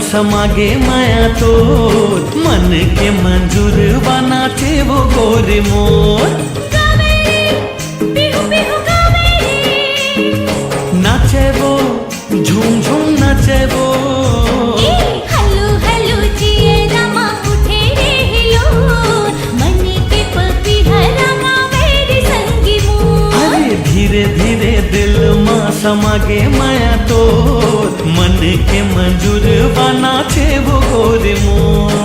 समागे माया तो मन के मंजूर बना थे वो गोरे मोर नाचे वो झूम झूम नाचे वो हलो हलो जिए रमा उठे रे हिलो मन के पपी हरा मेरी संगी मोर। अरे धीरे धीरे दिल माँ समागे माया तो मन के मंजूर बना थे वो गोरे मोर।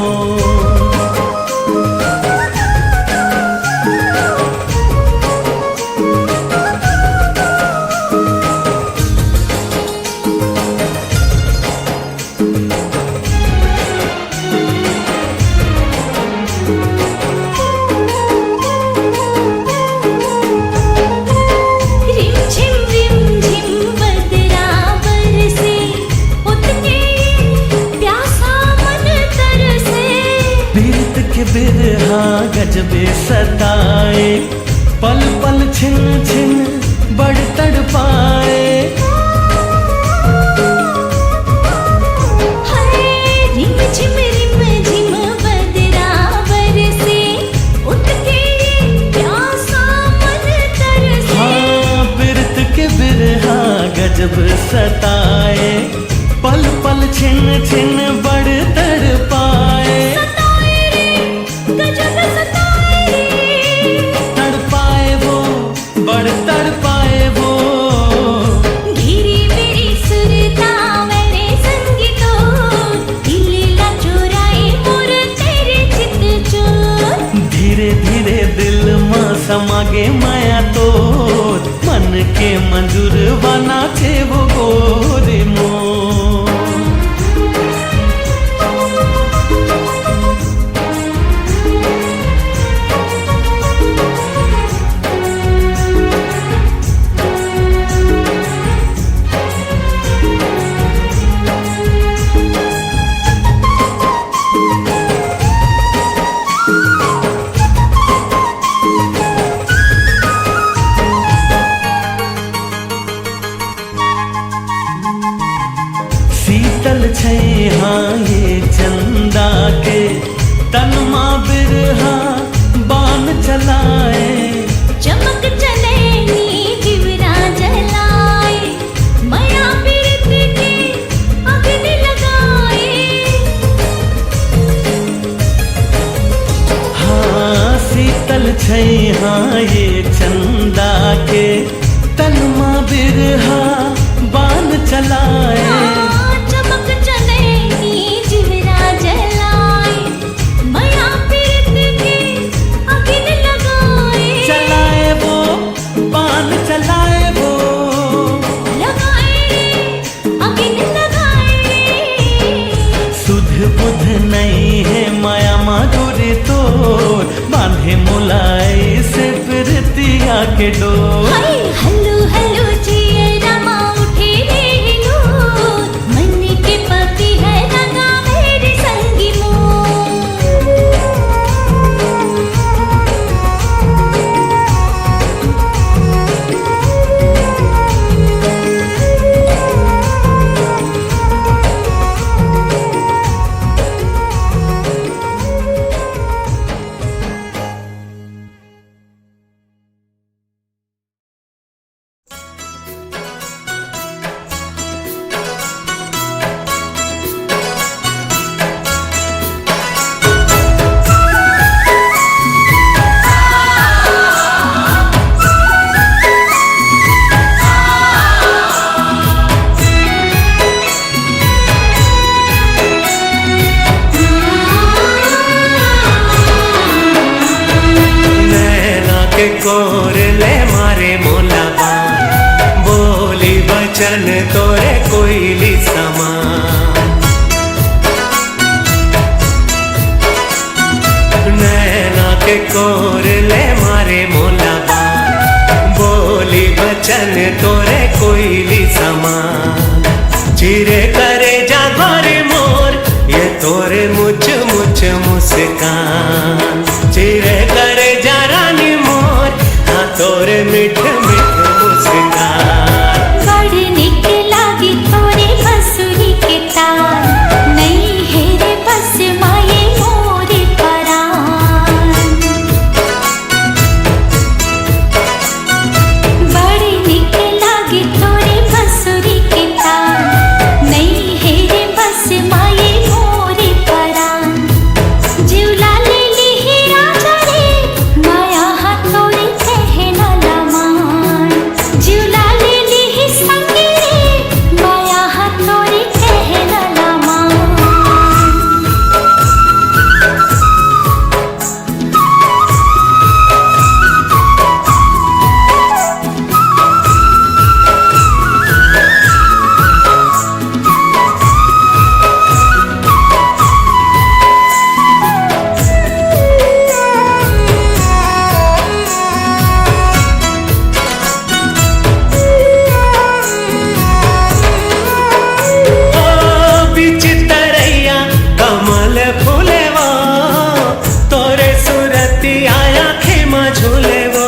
बिरहा गजबे सताए पल पल छिन छिन बड़ तड़पाए रिम झिम बदरा बरसे उठ के प्यासा मन तरसे। हाँ बिरत के बिरहा गजब सताए पल पल छिन छिन बड़ तड़पाए तड़पाए वो बड़ तड़पाए वो घिरी मेरी सुरता मेरे संगी तो दिल ला चुराए मोर तेरे चित चोर। धीरे धीरे दिल माँ समागे माया तो मन के मंजूर बना थे वो गोरे मोर। शीतल छै हाँ ये चंदा के तन माँ बिरहा बान चलाए चमक चले नी दिवरा जलाए माया पीरत के अग्नि लगाए। हाँ शीतल छै हाँ ये चंदा के तन माँ बिरहा बान चलाए चमक चले नी दिवरा जलाए माया पीरत के अग्नि लगाए। चलाए वो बान चलाए वो लगाए अग्नि लगाए। सुध बुध नहीं है माया माधुरी तो बांधे मुलाई से प्रीतिया के डोर। हलो हलो जिए रमा उठे रे हिलो मन के पपी है रंगा मेरी संगी मोर। बचन तोरे कोयली समान। नैना के कोर ले मारे मोलाबा, बोली बचन तोरे कोयली समान। चिरे करे जा गोरे मोर ये तोरे मुझ मुझ मुस्कान। चिरे करे जा रानी मोर हाँ तोरे मीठ मीठ मुस्कान। बड़ निक लागी तोरे बंसुरी के तान, नहीं है रे बस माये मोरे परान। बड़ निक लागी तोरे बंसुरी के तान, नहीं है रे बस माये मोरे परान। जिउला ले लिहि राजा रे माया हाथ तोरे कहना लमान। जिउला ले लिहि संगी रे माया हाथ तोरे कहना लमान। ओ बीच तरैया कमल फूलेवो, तोरे सूरती आया खेमा झूलेवो।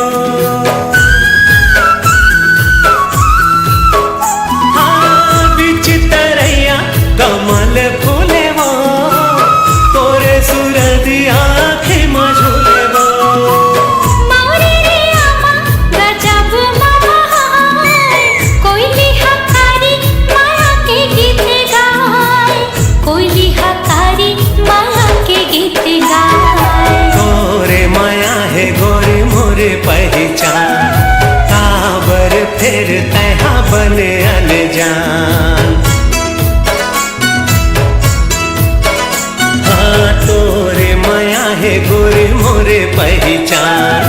हाँ बीच तरैया कमल फूलेवो, तोरे सूरती आया खेमा झूलेवो। मौरी रे आमा गजब महाय, कोयली हकारी माया के गीत गाय। कोयली हकारी माया के गीत गाय। तोरे माया है गोरे मोरे पहचान, काबर फिर तहा बने अनजान। हाँ तोरे माया है गोरे मोरे पहचान,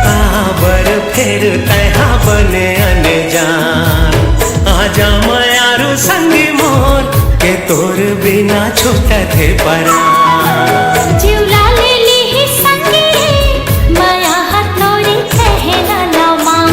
काबर फिर तहा बने अनजान। आजा मायारू संगी मोर के तोर बिना छूटत है परान। जिउला ले लिहि संगी रे माया हाथ तोरे कहना लमान।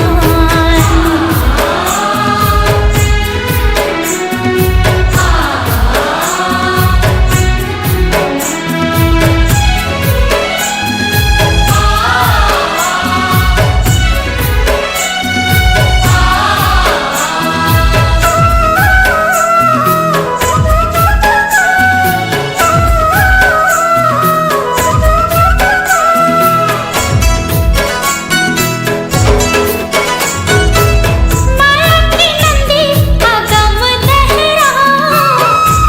माया की नंदी अगम दहरा,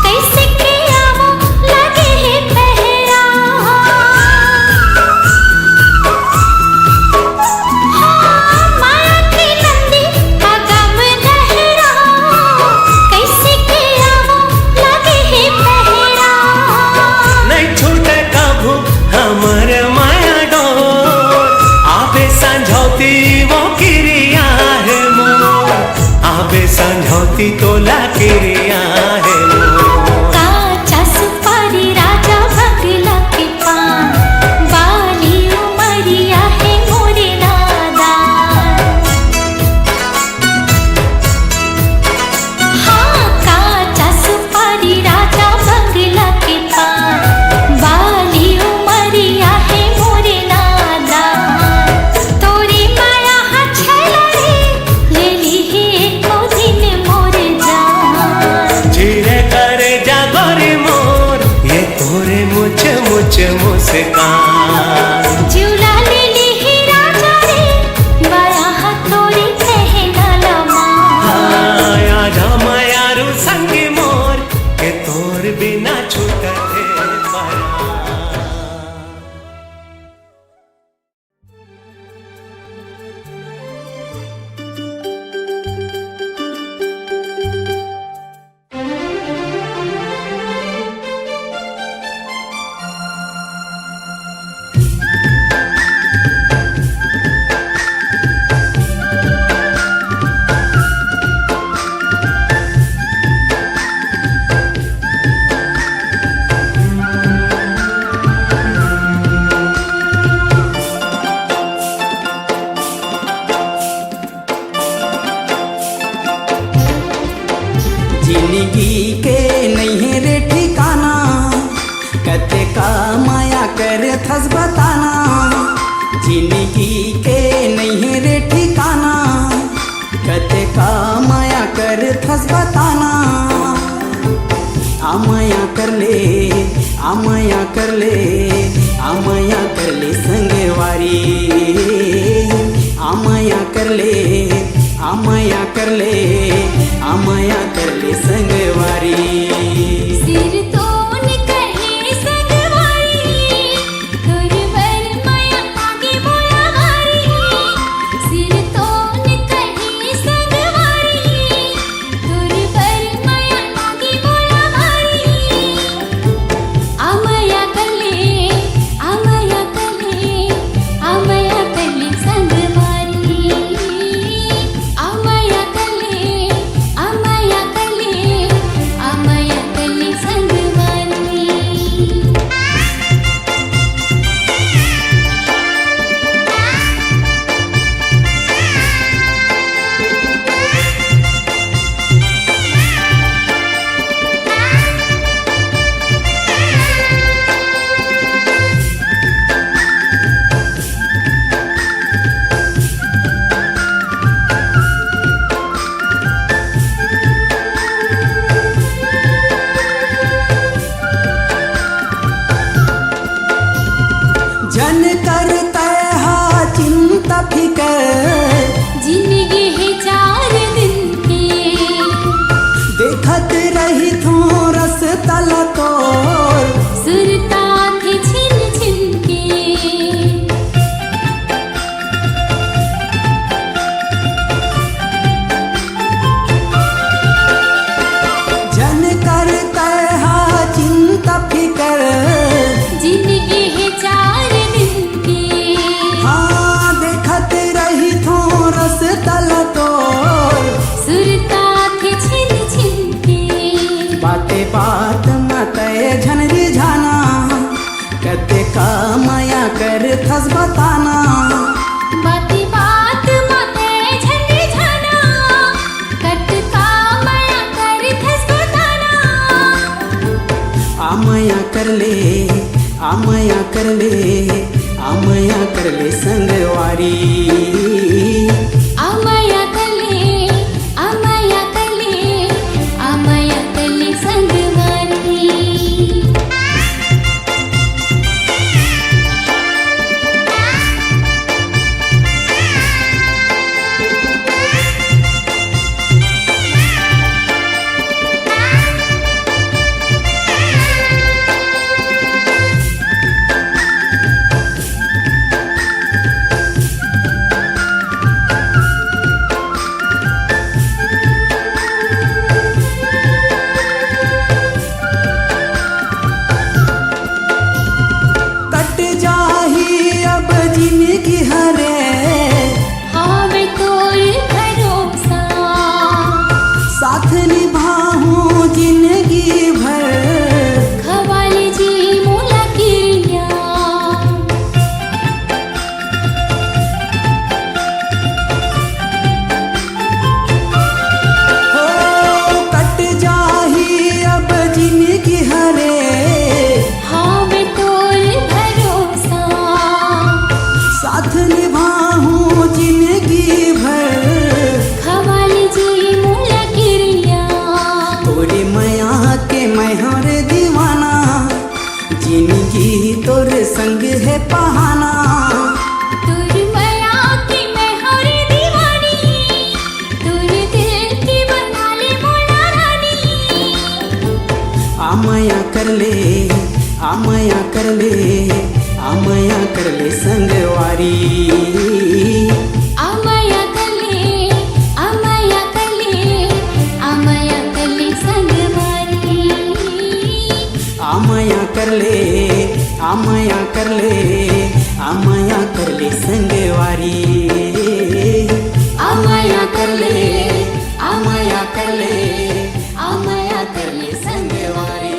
कैसे के आवो लगे है पहरा। हाँ माया की नंदी अगम दहरा, कैसे के आवो लगे है पहरा। नहीं छूटे कभू हमर माया डोर, आबे संझौती वो किरिया है मोर। आबे संझौती तोला किरिया है मोर। काचा सुपारी राजा भगला के पान, बाली उमरिया है मोरे नादान। हाँ काचा सुपारी राजा भगला के पान, बाली उमरिया है मोरे नादान। तोरे माया हाथ छला रे ले लिहि एको दिन मोर जान। चिरे करे जा गोरे मोर ये तोरे मुझ मुझ मुस्कान। जिउला ले लिहि राजा रे माया हाथ तोरे कहना लमान। आजा मायारू संगी मोर के तोर बिना छूटत है परान। जिंदगी के नहीं है रे ठिकाना, कते का माया कर थस बताना। जिंदगी के नहीं है रे ठिकाना, कते का माया कर थस बताना। आमाया कर ले, आमाया कर ले, आमाया कर ले संगवारी। आमाया कर ले, आमाया कर ले, आमाया कर ले संगवारी। सिर तोन कहे संगवारी, तोर बर माया आगे बोला वारी। सिर तोन कहे संगवारी, तोर बर माया आगे बोला वारी। आमाया कर ले, आमाया कर ले, आमाया कर ले संगवारी। आमाया कर ले, आमाया कर ले, आमाया कर ले संगवारी। जन करता हा चिंता फिकर, जिंदगी है 4 दिन की, देखत रही थो रस तल तोर। सुरता थे छिन छिन के। जन करता हा चिंता फिकर, जिंदगी है 4 दिन की, हाँ देखत रही थो रस तल तोर। सुरता थे छिन छिन के। बाते बात मत झन रिझाना, कते का माया कर थस बताना। बाती बात माते झंडी झाना, कट का माया कर थस बताना। आमाया कर ले, आमाया कर ले, आमाया कर ले संगवारी। आमाया कर ले, आमाया कर ले, आमाया कर ले संगवारी। कट जाही अब जिंदगी हरे, हावे तोर भरोसा, साथ निभाऊं जिंदगी भर। खवाले जी मोला किरिया। हो कट जाही अब जिंदगी हरे, हावे तोर भरोसा, साथ निभाऊं जिंदगी भर। खवाले जी मोला किरिया। तोरे माया के मैं हरे दीवाना, जिंदगी तोरे संग है पहाना। तोर माया की मैं हरे दीवानी, तोर दिल की बना ले मोला रानी। आमाया कर ले, आमाया कर ले, आमाया कर ले संगवारी। आमाया कर ले, आमाया कर ले, आमाया कर ले संगवारी। आमाया कर ले, आमाया कर ले, आमाया कर ले संगवारी। आमाया कर ले, आमाया कर ले, आमाया कर ले संगवारी।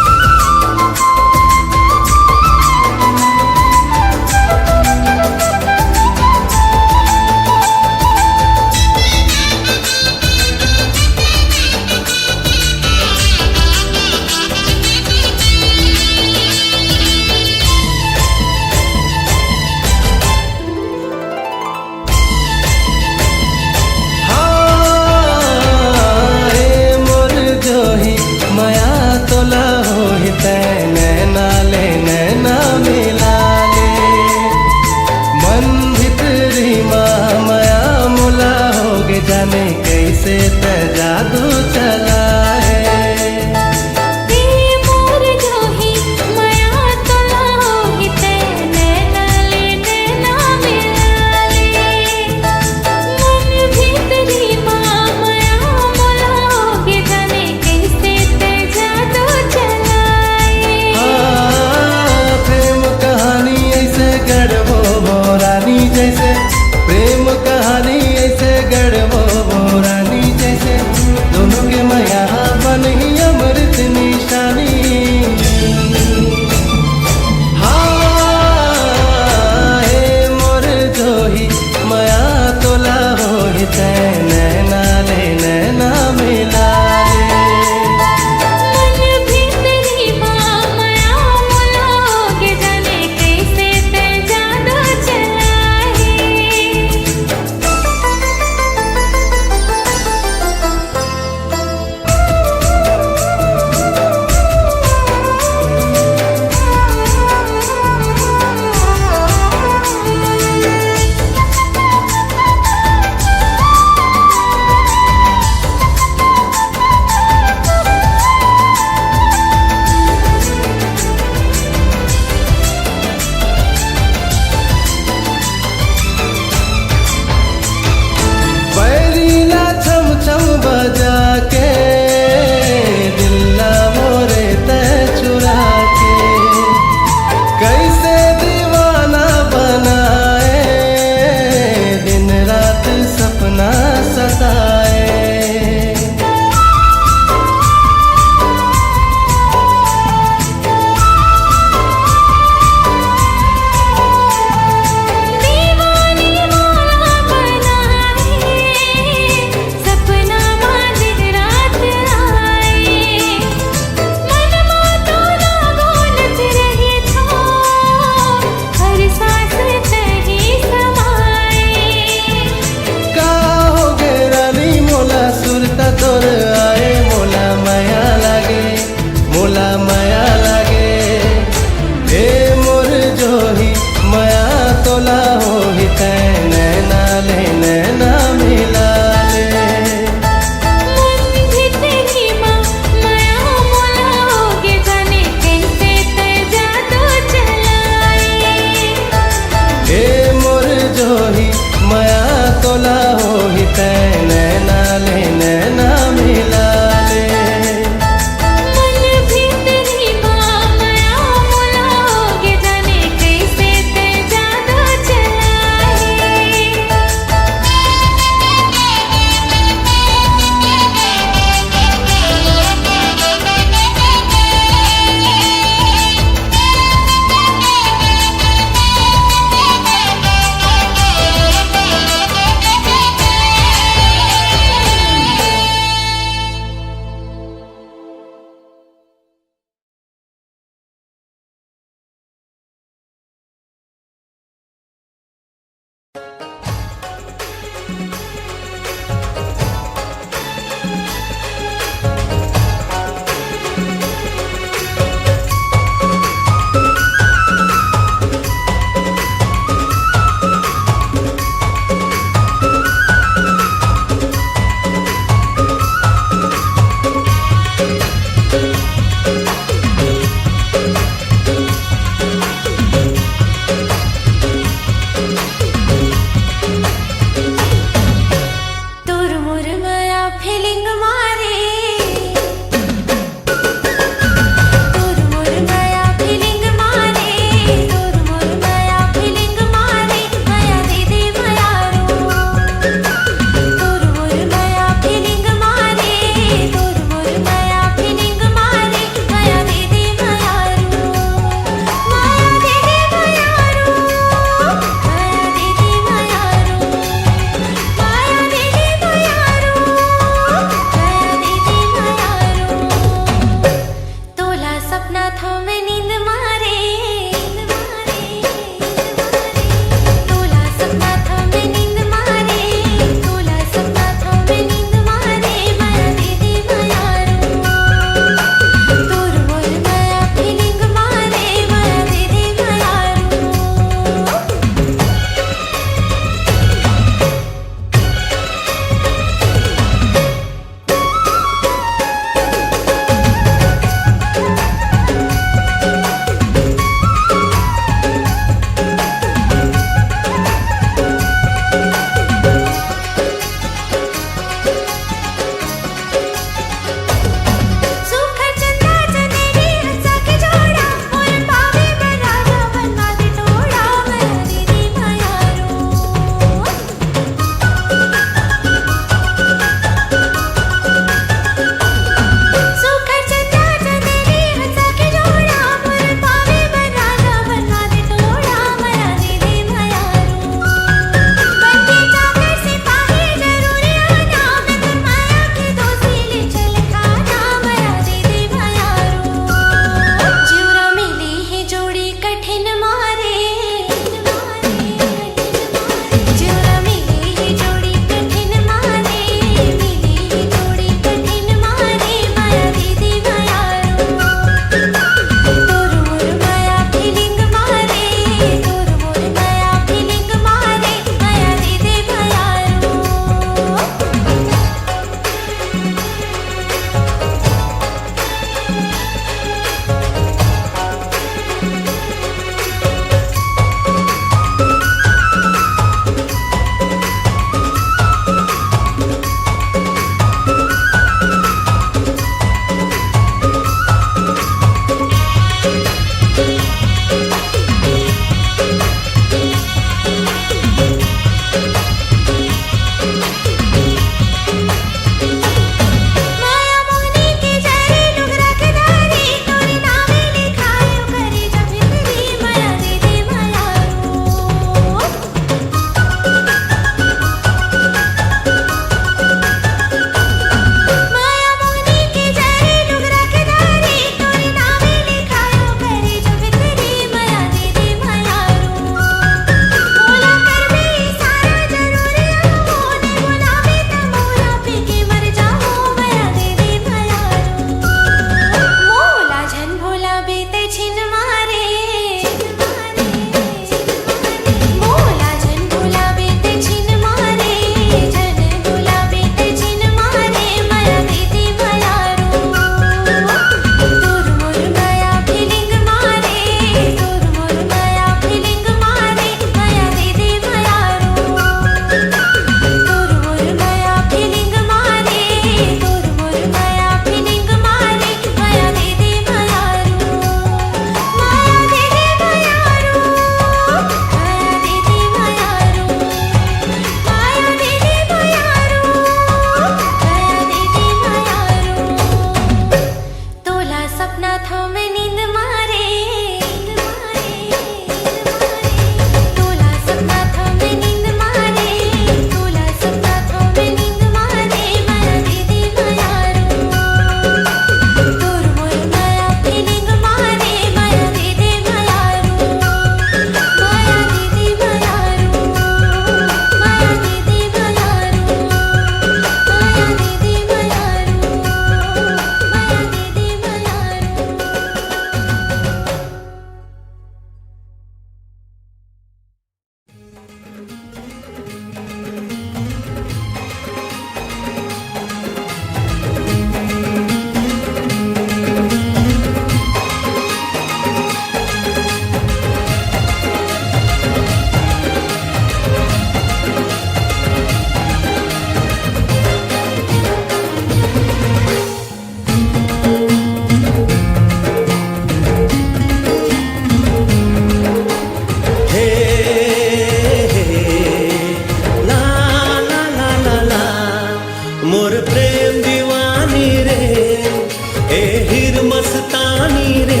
हीर मस्तानी रे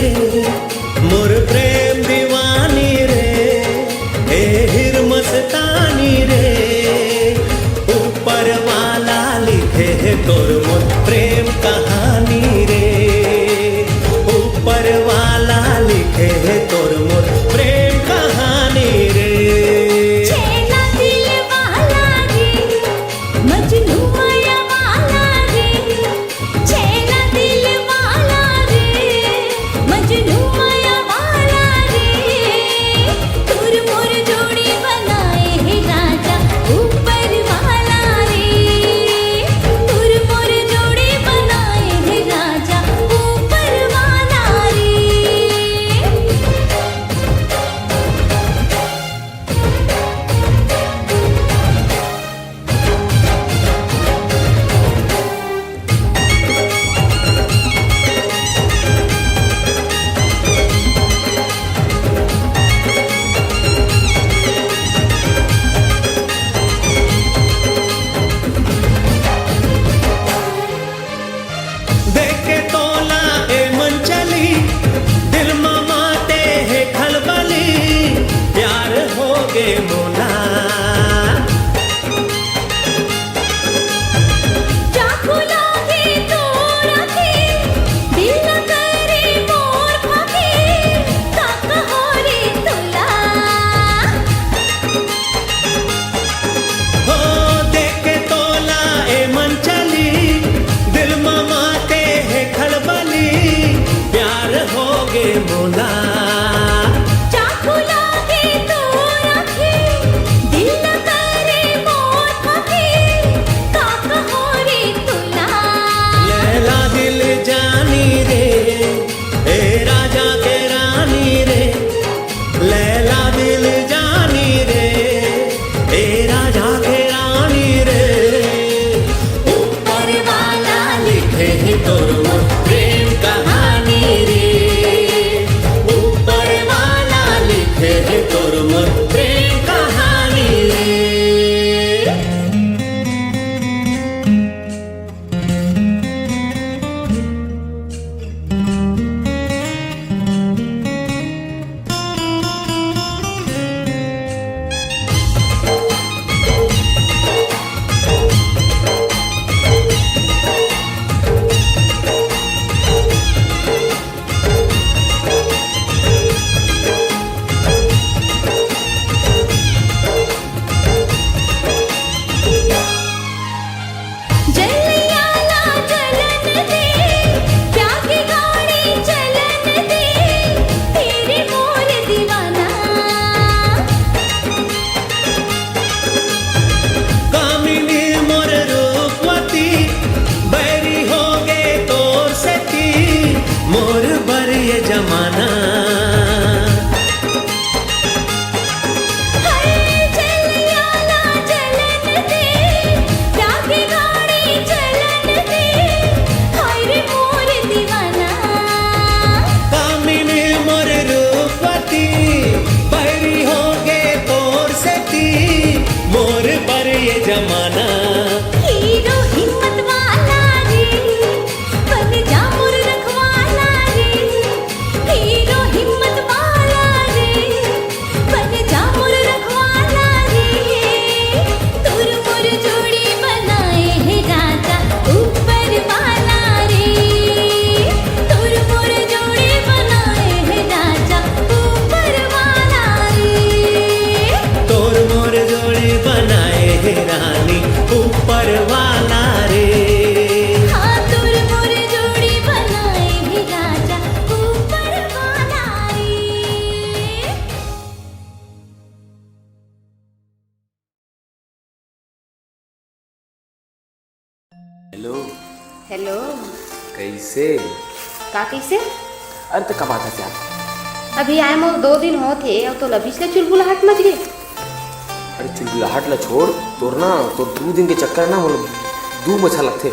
मोर प्रेम दीवानी रे, हे हीर मस्तानी रे ऊपर वाला लिखे है तोर मोर प्रेम कहानी रे, ऊपर वाला लिखे है तोर मोर प्रेम कहानी रे। छेना दिल वाला रे मजनू माया वाला रे, छेना दिल वाला रे मजनू माया वाला रे, तुर मोर जोड़ी बनाए है राजा ऊपर वाला रे, तुर मोर जोड़ी बनाए है राजा ऊपर वाला रे। देख के तोला ए मन चली दिल माते है खलबली, प्यार हो गे मोला चाकू लागे तोर आखे दिल न करे मोर भागे, काका हो रे तोला हो। देख के तोला ए मन चली दिल माते है खलबली, प्यार हो गे मोला चाकू लागे तोर आखे दिल न करे मोर भागे, काका हो रे तोला लैला दिल जानी रे ए राजा के रानी रे, लैला दिल जानी रे ए राजा के रानी रे, ऊपर वाला लिखे है तोर मोर प्रेम कहानी रे, ऊपर वाला लिखे है तोर मोर प्रेम कहानी रे। जलियाला जलन दे प्यार की गाड़ी चलन दे, तेरे मोर दीवाना कामिनी मोर रूपवती बैरी हो गे तोर सती, मोर बर ये जमाना जलियाला जलन दे प्यार की गाड़ी चलन दे, हाय रे मोर दीवाना कामिनी मोर रूपवती बैरी हो गे तोर सती, मोर बर ये जमाना हीरो हिम्मत वाला रे बन जा मोर रखवाला रे, हीरो हिम्मत वाला रे बन जा मोर रखवाला रे, तुर मोर जोड़ी बनाए है राजा ऊपर वाला रे, तुर मोर जोड़ी बनाए है राजा ऊपर वाला रे। तोर मोर जोड़ी बनाए है रानी ऊपर वाला रे। हाँ तुर मोर जोड़ी बनाए है राजा ऊपर वाला रे। हेलो, हेलो कैसे? का कैसे? अरे तो कब आता क्या? अभी आए मोर 2 दिन होते और तो लबिस ले चुलबुलाहट मच गई। अरे चिल्लाहट ला छोड़, तोर ना तो 2 दिन के चक्कर ना मोर 2 बछा लगते।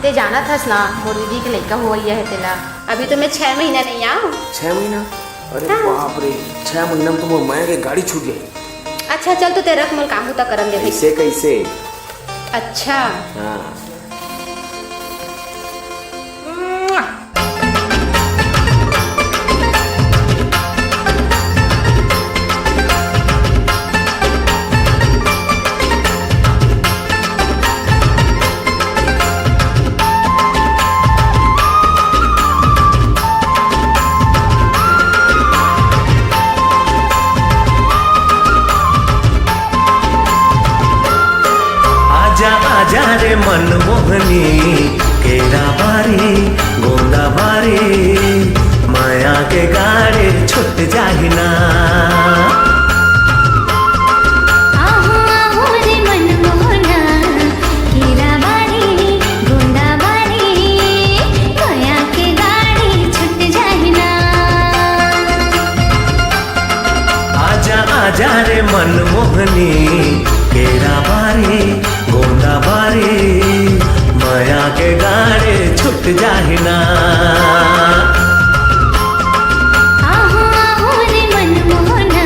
ते जाना थस ना मोर दीदी के लड़का हुआ है तेला, अभी तो मैं 6 महीना नहीं आऊँ। 6 महीना? अरे हाँ। बाप रे, 6 महीना में तो मोर माया के गाड़ी छूट गई। अच्छा चल तो तेरा मोर काम होता करम दे भाई। कैसे कैसे? अच्छा हाँ छुट जाहिना। आहो आहो रे मनमोहना कीरा बारी गोंदा बारी माया के गाड़ी छुट जाहिना। आजा आजा रे मनमोहनी केरा बारी गोंदा बारी माया के गाड़े छुट जाहिना। आहो आहो रे मनमोहना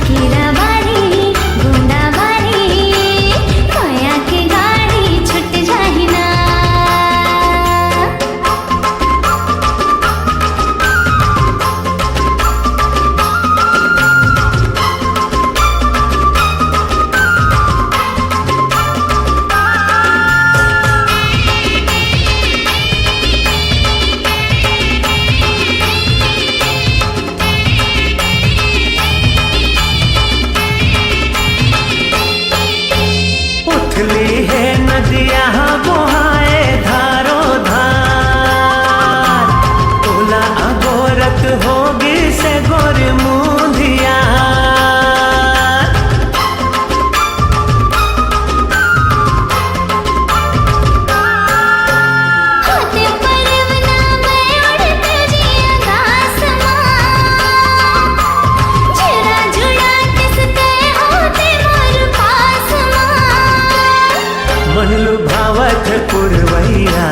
कीरा बारी गोंदा बारी माया के गाड़ी छुट जाहिना। उथली है नदिया बोहाए धारो धार, तोला अगोरत होगी से गोर मुंधिया। होते परवना में उड़ते जिया आसमां, जुड़ा जुड़ा किसके होते मोर पास मां। मन लुभावत पुरवैया